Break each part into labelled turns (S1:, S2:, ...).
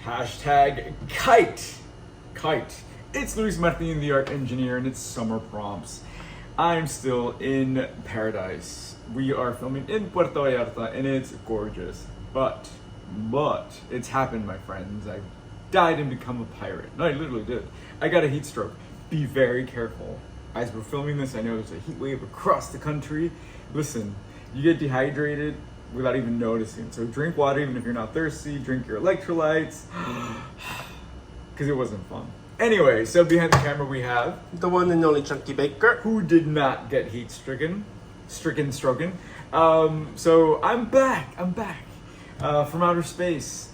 S1: Hashtag KITE. KITE. It's Luis Martin, the art engineer, and it's summer prompts. I'm still in paradise. We are filming in Puerto Vallarta, and it's gorgeous. But it's happened, my friends. I died and become a pirate. No, I literally did. I got a heat stroke. Be very careful. As we're filming this, I know there's a heat wave across the country. Listen, you get dehydrated without even noticing. So drink water even if you're not thirsty. Drink your electrolytes. Because it wasn't fun. Anyway, so behind the camera we have
S2: the one and only Chunky Baker,
S1: who did not get heat stricken. So I'm back from outer space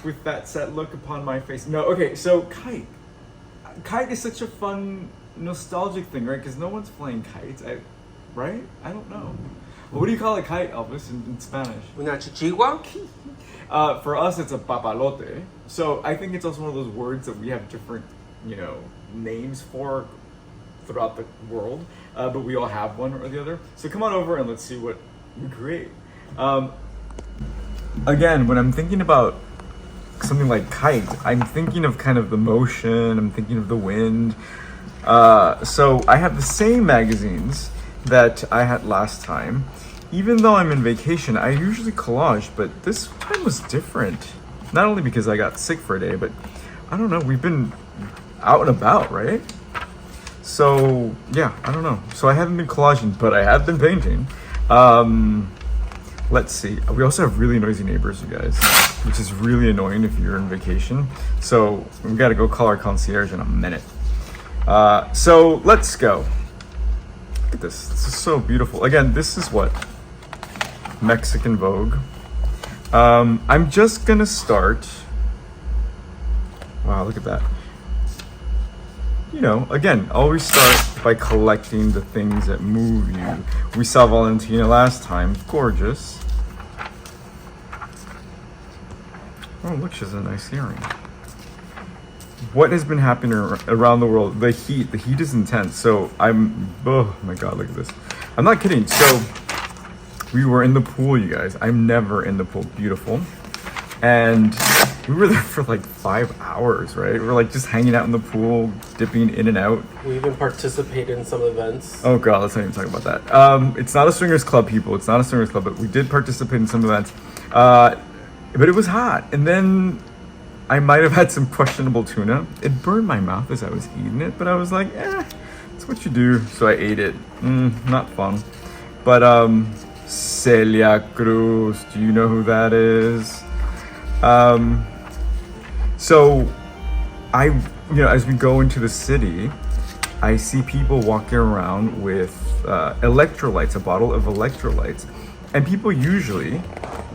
S1: with that set look upon my face. No, okay, so KITE. KITE is such a fun, nostalgic thing, right? Because no one's playing kites, right? I don't know. Well, what do you call a kite, Elvis, in Spanish?
S2: Una chichigua?
S1: For us, it's a papalote. So I think it's also one of those words that we have different, names for throughout the world, but we all have one or the other. So come on over and let's see what we create. Again, when I'm thinking about something like KITE, I'm thinking of kind of the motion, I'm thinking of the wind. So I have the same magazines that I had last time. Even though I'm in vacation, I usually collage, but this time was different. Not only because I got sick for a day, but I don't know, we've been out and about, right? So yeah, I don't know. So I haven't been collaging, but I have been painting. Let's see. We also have really noisy neighbors, you guys, which is really annoying if you're on vacation. So we gotta go call our concierge in a minute. So let's go. Look at this. This is so beautiful. Again, this is what? Mexican Vogue. I'm just gonna start. Wow, look at that. Again, always start by collecting the things that move you. We saw Valentina last time. Gorgeous. Oh, look, she has a nice earring. What has been happening around the world? The heat is intense. So oh my God, look at this. I'm not kidding. So we were in the pool, you guys. I'm never in the pool. Beautiful. And we were there for like 5 hours, right? We're like just hanging out in the pool, dipping in and out.
S2: We even participated in some events.
S1: Oh God, let's not even talk about that. It's not a swingers club, people. It's not a swingers club, but we did participate in some events. But it was hot. And then I might have had some questionable tuna. It burned my mouth as I was eating it, but I was like, it's what you do. So I ate it. Not fun. But Celia Cruz, do you know who that is? So as we go into the city, I see people walking around with electrolytes, a bottle of electrolytes, and people usually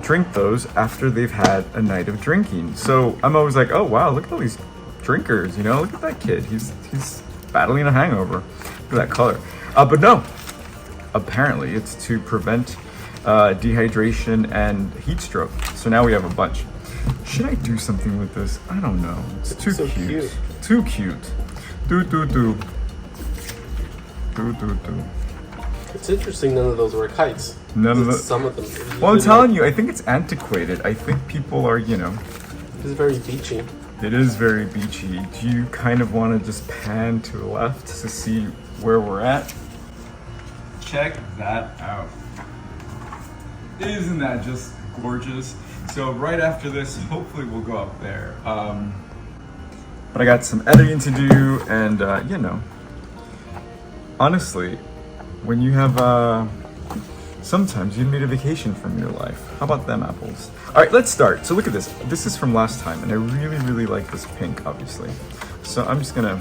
S1: drink those after they've had a night of drinking. So I'm always like, oh wow, look at all these drinkers, look at that kid. He's battling a hangover. Look at that color. But no, apparently it's to prevent dehydration and heat stroke. So now we have a bunch. Should I do something with this? I don't know. It's too so cute. Too cute. Do.
S2: It's interesting none of those were kites.
S1: None of them.
S2: Some of them.
S1: Well, I'm telling you, I think it's antiquated. I think people are,
S2: It's very beachy.
S1: It is very beachy. Do you kind of want to just pan to the left to see where we're at? Check that out. Isn't that just gorgeous? So right after this, hopefully we'll go up there. But I got some editing to do, and honestly, when you have sometimes you need a vacation from your life. How about them apples? All right, let's start. So look at this. This is from last time, and I really, really like this pink, obviously. So I'm just gonna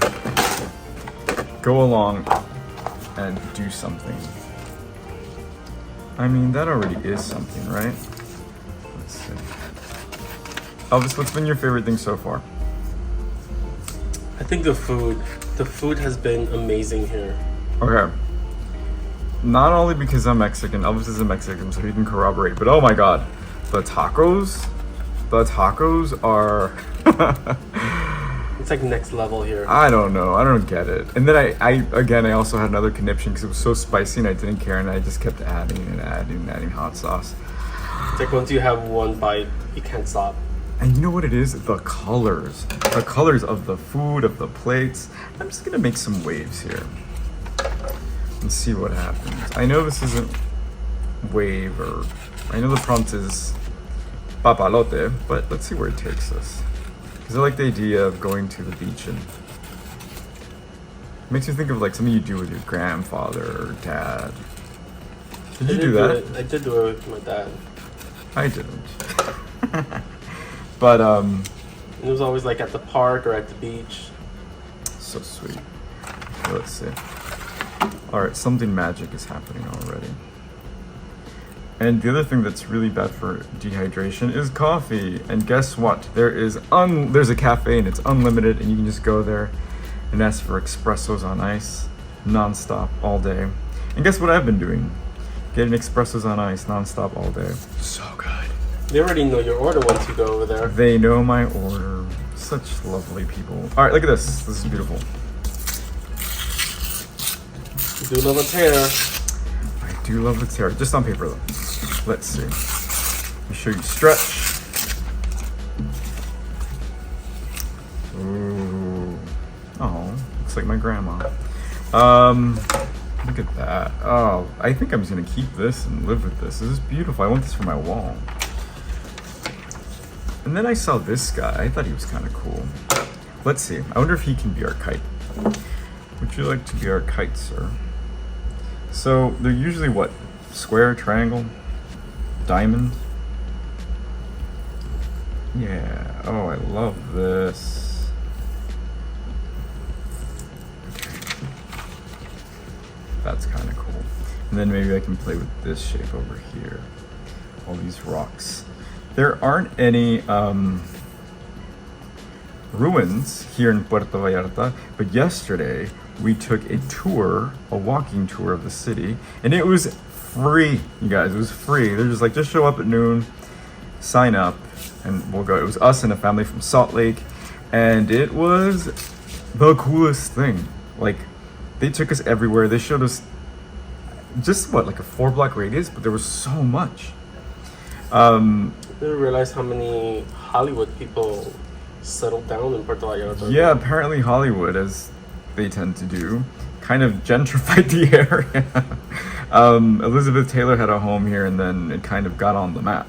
S1: go along and do something. I mean, that already is something, right? Let's see. Elvis, what's been your favorite thing so far?
S2: I think the food. The food has been amazing here.
S1: Okay. Not only because I'm Mexican, Elvis is a Mexican, so he can corroborate, but oh my God, the tacos are...
S2: It's like next level here.
S1: I don't know, I don't get it. And then I also had another conniption because it was so spicy and I didn't care, and I just kept adding hot sauce.
S2: It's like once you have one bite, you can't stop.
S1: And you know what it is? The colors. The colors of the food, of the plates. I'm just gonna make some waves here. And see what happens. I know this isn't wave or... I know the prompt is papalote, but let's see where it takes us. Because I like the idea of going to the beach and... It makes me think of like something you do with your grandfather or dad. Did you do that?
S2: I did do it with my dad.
S1: I didn't. But
S2: it was always like at the park or at the beach.
S1: So sweet. Okay, let's see. Alright, something magic is happening already. And the other thing that's really bad for dehydration is coffee. And guess what? There's a cafe and it's unlimited, and you can just go there and ask for espressos on ice non-stop all day. And guess what I've been doing? Getting espressos on ice non-stop all day. So good.
S2: They already know your order once you go over there.
S1: They know my order. Such lovely people. All right, look at this. This is beautiful.
S2: You do love a tear.
S1: I do love a tear. Just on paper, though. Let's see. Let me show you stretch. Ooh. Oh, looks like my grandma. Look at that. Oh, I think I'm just gonna keep this and live with this. This is beautiful. I want this for my wall. And then I saw this guy. I thought he was kind of cool. Let's see. I wonder if he can be our kite. Would you like to be our kite, sir? So they're usually what? Square, triangle, diamond? Yeah. Oh, I love this. Okay. That's kind of cool. And then maybe I can play with this shape over here. All these rocks. There aren't any ruins here in Puerto Vallarta, but yesterday we took a tour, a walking tour of the city, and it was free, you guys. It was free. They're just like, just show up at noon, sign up, and we'll go. It was us and a family from Salt Lake, and it was the coolest thing. Like, they took us everywhere. They showed us just what, like a 4-block radius, but there was so much.
S2: I didn't realize how many Hollywood people settled down in Puerto Vallarta.
S1: Yeah, apparently Hollywood, as they tend to do, kind of gentrified the area. Elizabeth Taylor had a home here, and then it kind of got on the map.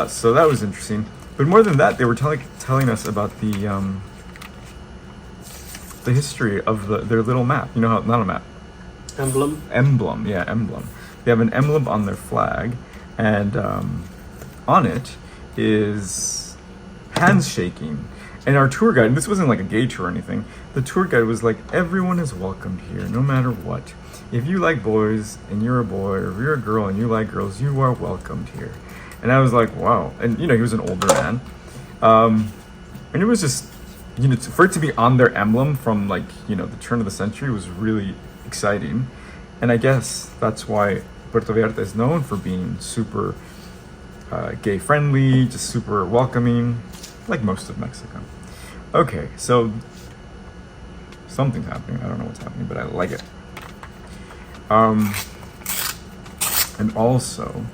S1: So that was interesting. But more than that, they were telling us about the history of their little map. You know how, not a map.
S2: Emblem?
S1: Emblem, yeah, emblem. They have an emblem on their flag, and on it is hands shaking. And our tour guide, and this wasn't like a gay tour or anything, the tour guide was like, everyone is welcomed here, no matter what. If you like boys and you're a boy, or if you're a girl and you like girls, you are welcomed here. And I was like, wow. And, you know, he was an older man. And it was just, you know, for it to be on their emblem from like, you know, the turn of the century was really exciting. And I guess that's why Puerto Vallarta is known for being super gay friendly, just super welcoming, like most of Mexico. Okay, so something's happening. I don't know what's happening, but I like it. And also,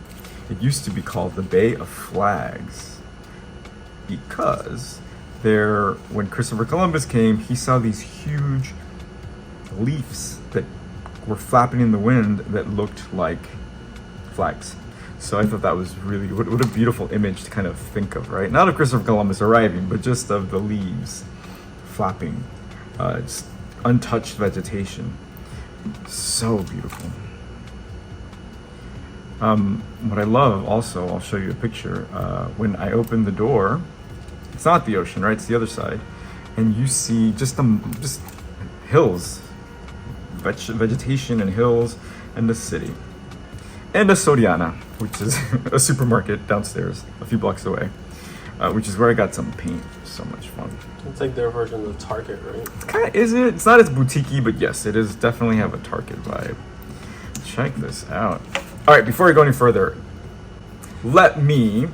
S1: it used to be called the Bay of Flags because when Christopher Columbus came, he saw these huge leaves that were flapping in the wind that looked like flags. So I thought that was really, what a beautiful image to kind of think of, right? Not of Christopher Columbus arriving, but just of the leaves flapping, just untouched vegetation. So beautiful. What I love also, I'll show you a picture, when I open the door, it's not the ocean, right? It's the other side. And you see just hills, vegetation and hills, and the city. And a Soriana, which is a supermarket downstairs, a few blocks away, which is where I got some paint. So much fun.
S2: It's like their version of Target, right?
S1: Kind of, is it? It's not as boutique-y, but yes, it is definitely have a Target vibe. Check this out. All right, before I go any further, let me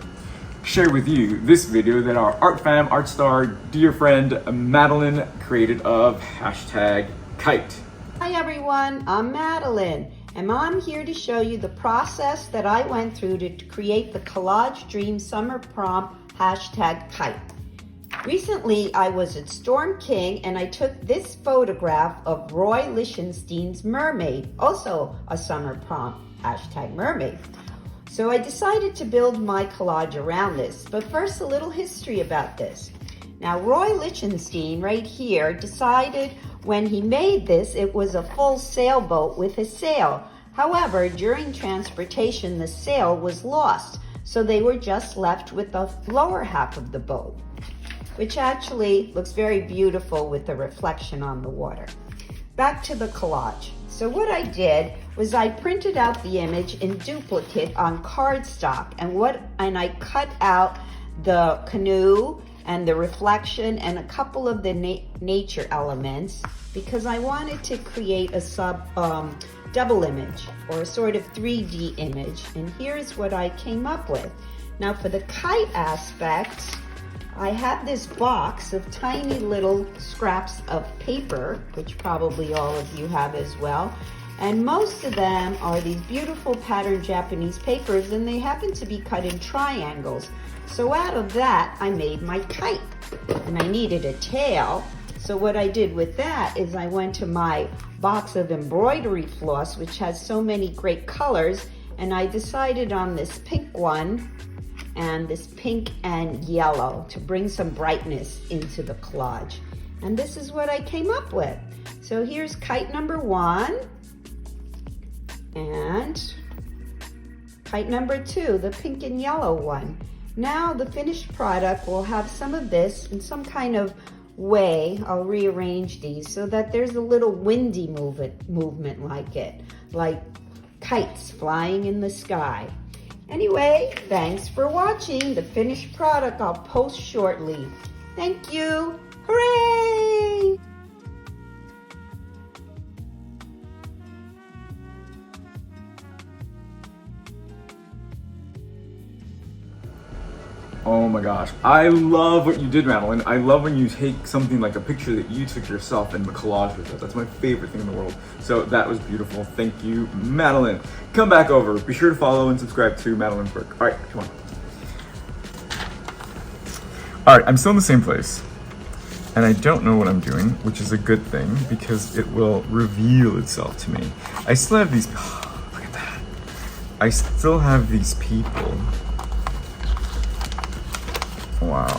S1: share with you this video that our art fam, art star, dear friend Madeline created of #KITE.
S3: Hi everyone, I'm Madeline, and I'm here to show you the process that I went through to create the Collage Dream Summer Prompt #KITE. Recently, I was at Storm King and I took this photograph of Roy Lichtenstein's mermaid, also a summer prompt, #mermaid. So I decided to build my collage around this, but first a little history about this. Now, Roy Lichtenstein right here decided when he made this, it was a full sailboat with a sail. However, during transportation, the sail was lost, so they were just left with the lower half of the boat, which actually looks very beautiful with the reflection on the water. Back to the collage. So what I did was I printed out the image in duplicate on cardstock, and I cut out the canoe and the reflection and a couple of the nature elements because I wanted to create a double image or a sort of 3D image. And here's what I came up with. Now for the kite aspect, I have this box of tiny little scraps of paper, which probably all of you have as well. And most of them are these beautiful patterned Japanese papers, and they happen to be cut in triangles. So out of that, I made my kite. And I needed a tail. So what I did with that is I went to my box of embroidery floss, which has so many great colors, and I decided on this pink one and this pink and yellow to bring some brightness into the collage. And this is what I came up with. So here's kite number 1 and kite number 2, the pink and yellow one. Now the finished product will have some of this in some kind of way. I'll rearrange these so that there's a little windy movement like kites flying in the sky. Anyway, thanks for watching. The finished product I'll post shortly. Thank you. Hooray!
S1: Oh my gosh, I love what you did, Madeline. I love when you take something like a picture that you took yourself and collage with it. That's my favorite thing in the world. So that was beautiful. Thank you, Madeline. Come back over. Be sure to follow and subscribe to Madeline's work. All right, come on. All right, I'm still in the same place. And I don't know what I'm doing, which is a good thing because it will reveal itself to me. I still have these, oh, look at that. I still have these people. Wow.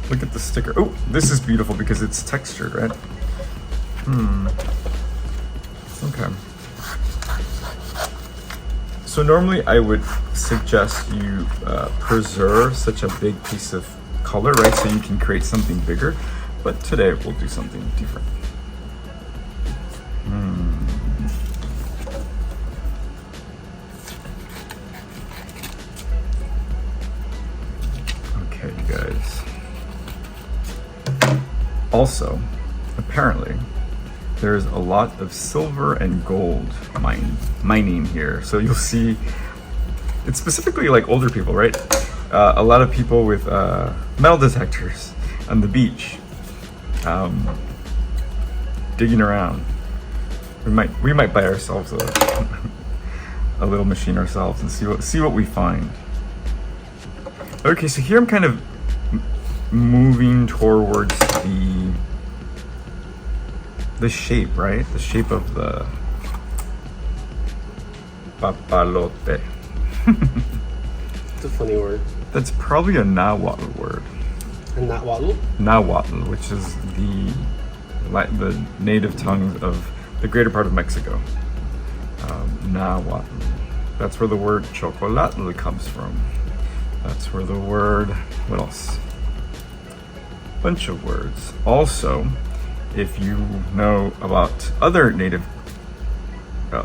S1: Look at the sticker. Oh, this is beautiful because it's textured, right? Okay. So normally I would suggest you preserve such a big piece of color, right? So you can create something bigger. But today we'll do something different. Okay, you guys. Also, apparently, there's a lot of silver and gold mining here. So you'll see, it's specifically like older people, right? A lot of people with metal detectors on the beach, digging around. We might buy ourselves a little machine ourselves and see what we find. Okay, so here I'm kind of moving towards the shape, right? The shape of the papalote.
S2: It's a funny word.
S1: That's probably a Nahuatl word.
S2: A Nahuatl?
S1: Nahuatl, which is the native tongue of the greater part of Mexico. Nahuatl. That's where the word chocolatl comes from. That's where the word, what else? Bunch of words. Also, if you know about other native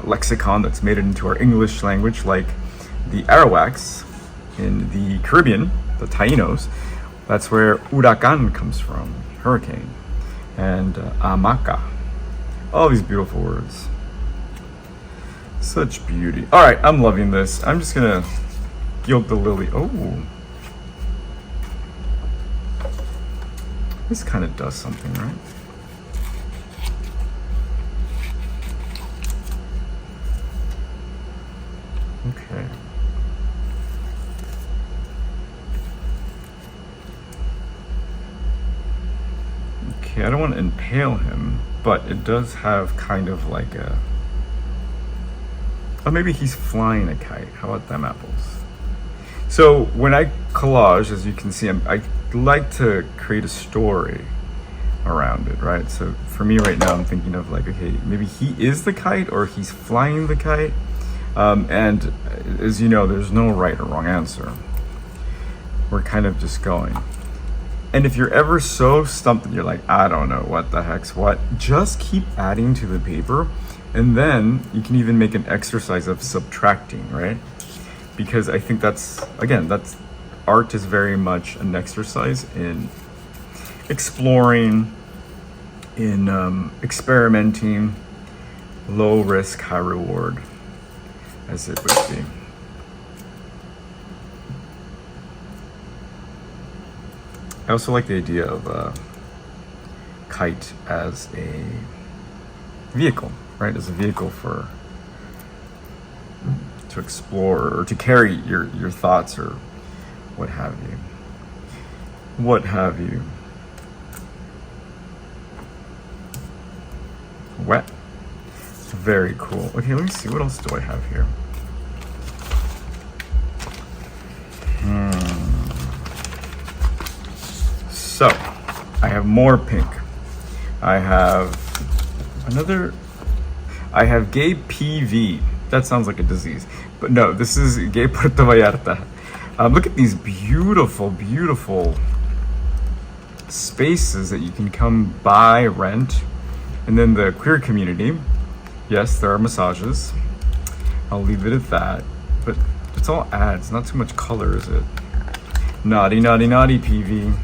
S1: lexicon that's made it into our English language, like the Arawaks in the Caribbean, the Tainos, that's where huracan comes from, hurricane, and hamaca. All these beautiful words. Such beauty. All right, I'm loving this. I'm just gonna gild the lily. Oh, this kind of does something, right? Okay. Okay, I don't want to impale him, but it does have kind of like a... Oh, maybe he's flying a kite. How about them apples? So when I collage, as you can see, I like to create a story around it, right? So for me right now, I'm thinking of like, okay, maybe he is the kite or he's flying the kite. And as you know, there's no right or wrong answer. We're kind of just going. And if you're ever so stumped and you're like, I don't know what the heck's what, just keep adding to the paper. And then you can even make an exercise of subtracting, right? Because I think that's art is very much an exercise in exploring, in experimenting, low risk, high reward, as it would be. I also like the idea of KITE as a vehicle, right? As a vehicle to explore or to carry your thoughts or what have you. What have you. Wet. Very cool. Okay, let me see. What else do I have here? So, I have more pink. I have gay PV. That sounds like a disease. But no, this is gay Puerto Vallarta. Look at these beautiful, beautiful spaces that you can come buy, rent. And then the queer community. Yes, there are massages. I'll leave it at that. But it's all ads, not too much color, is it? Naughty, naughty, naughty PV.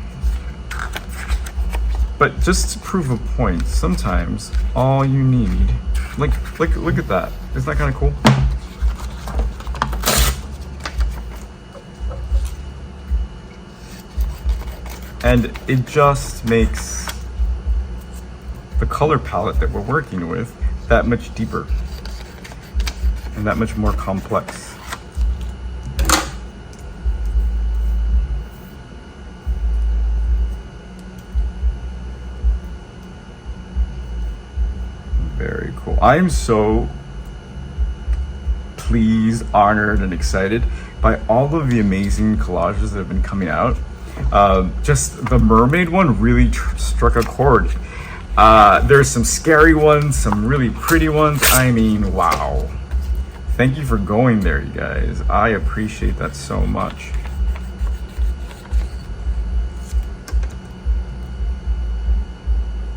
S1: But just to prove a point, sometimes all you need, look at that. Isn't that kind of cool? And it just makes the color palette that we're working with that much deeper and that much more complex. Very cool. I am so pleased, honored, and excited by all of the amazing collages that have been coming out. Just the mermaid one really struck a chord. There's some scary ones, some really pretty ones. I mean, wow. Thank you for going there, you guys. I appreciate that so much.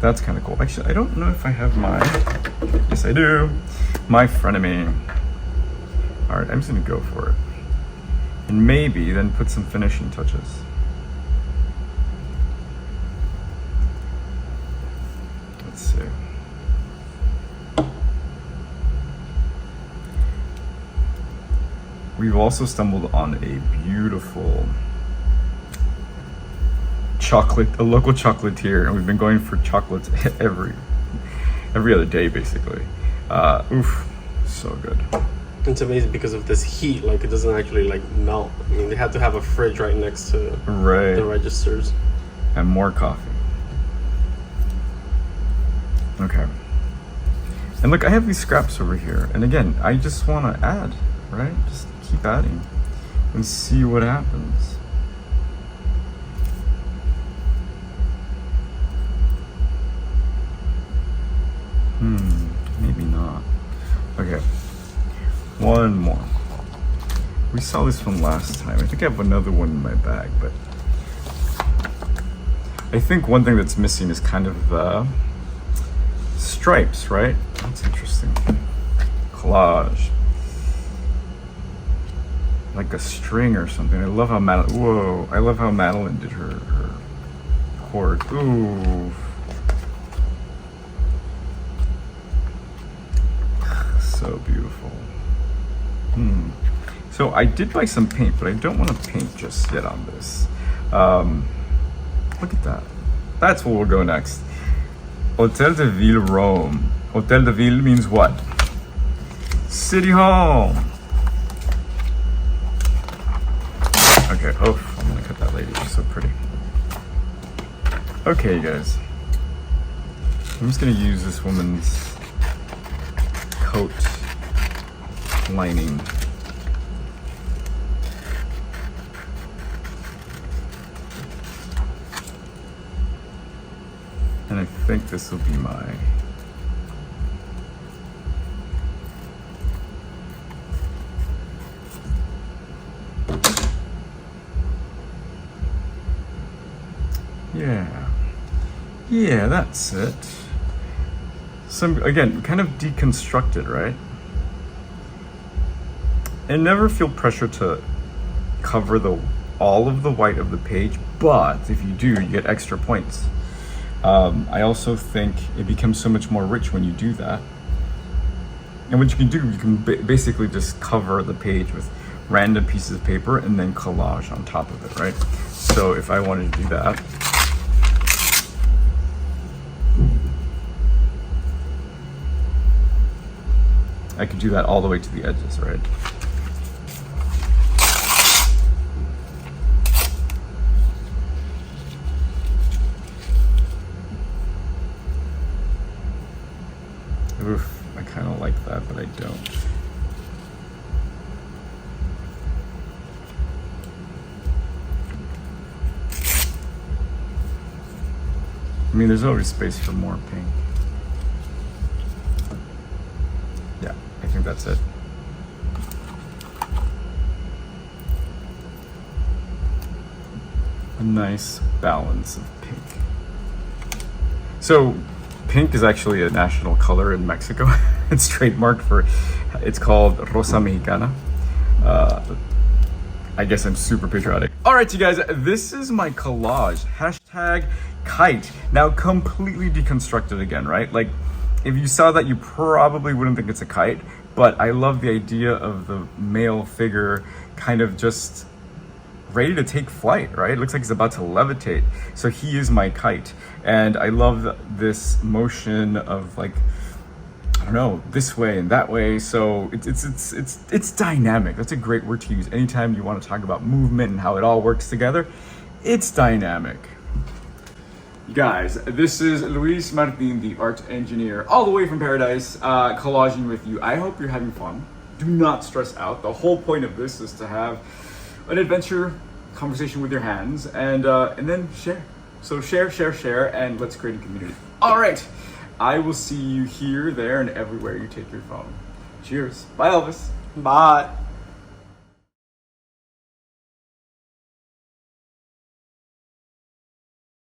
S1: That's kind of cool. Actually, I don't know if I have my, yes I do, my frenemy. All right, I'm just gonna go for it. And maybe then put some finishing touches. Let's see. We've also stumbled on a beautiful chocolate, a local chocolatier, and we've been going for chocolates every other day, basically. Oof, so good.
S2: It's amazing because of this heat, like it doesn't actually like melt. I mean, they had to have a fridge right next to the registers.
S1: And more coffee. Okay. And look, I have these scraps over here. And again, I just want to add, right? Just keep adding and see what happens. Maybe not. Okay. One more. We saw this one last time. I think I have another one in my bag, but I think one thing that's missing is kind of stripes, right? That's interesting. Collage. Like a string or something. I love how I love how Madeline did her cord. Ooh. So beautiful. So I did buy some paint, but I don't want to paint just yet on this. Look at that. That's where we'll go next. Hotel de Ville, Rome. Hotel de Ville means what? City Hall. Okay, oh, I'm gonna cut that lady. She's so pretty. Okay, you guys. I'm just gonna use this woman's coat lining. And I think this will be my yeah, that's it. Some, again, kind of deconstructed, right? And never feel pressure to cover all of the white of the page, but if you do, you get extra points. I also think it becomes so much more rich when you do that. And what you can do, you can basically just cover the page with random pieces of paper and then collage on top of it, right? So if I wanted to do that, I could do that all the way to the edges, right? Oof, I kind of like that, but I don't. I mean, there's always space for more pink. Yeah, I think that's it. A nice balance of pink. So, pink is actually a national color in Mexico. It's trademarked it's called Rosa Mexicana. I guess I'm super patriotic. All right, you guys, this is my collage. Hashtag KITE. Now, completely deconstructed again, right? Like, if you saw that, you probably wouldn't think it's a kite, but I love the idea of the male figure kind of just ready to take flight, right? It looks like he's about to levitate. So he is my kite. And I love this motion of, like, I don't know, this way and that way. So it's dynamic. That's a great word to use anytime you want to talk about movement and how it all works together. It's dynamic. Guys, this is Luis Martin, the art engineer, all the way from Paradise, collaging with you. I hope you're having fun. Do not stress out. The whole point of this is to have an adventure conversation with your hands and then share. So share, and let's create a community. All right. I will see you here, there, and everywhere you take your phone. Cheers. Bye, Elvis.
S2: Bye.